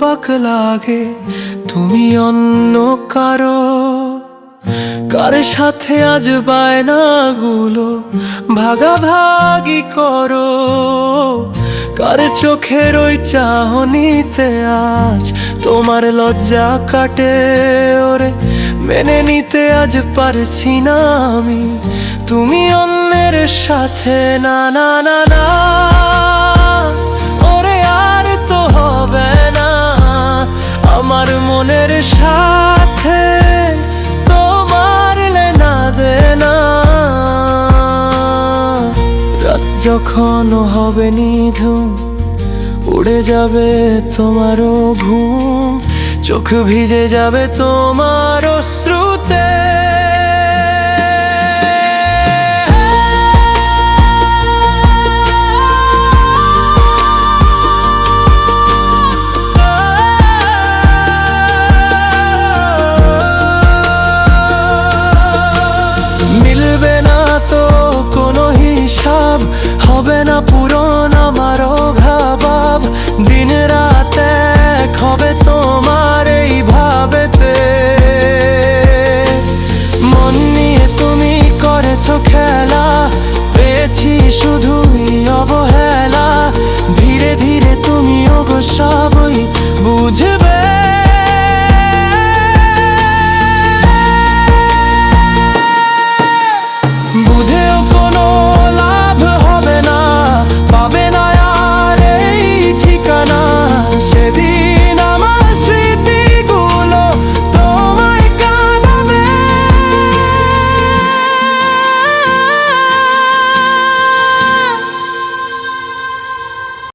অবাক লাগে তুমি অন্য কারো, কার সাথে আজ বায়নাগুলো ভাগাভাগি করো, কার চোখের ওই চাহনিতে আজ তোমার লজ্জা কাটে। ওরে মেনে নিতে আজ পারছি না আমি তুমি অন্যের সাথে, না না না না। ওরে আর তো হবে না আমার মনের সাথে তোমার লেনা দেনা। রাত যখন হবে নিঝুম উড়ে যাবে তোমারও ঘুম, চোখ ভিজে যাবে তোমার অশ্রুতে। মিলবে না তো কোনো হিসাব, হবে না পূরণ আমার অভাব, দিন রাত এক হবে।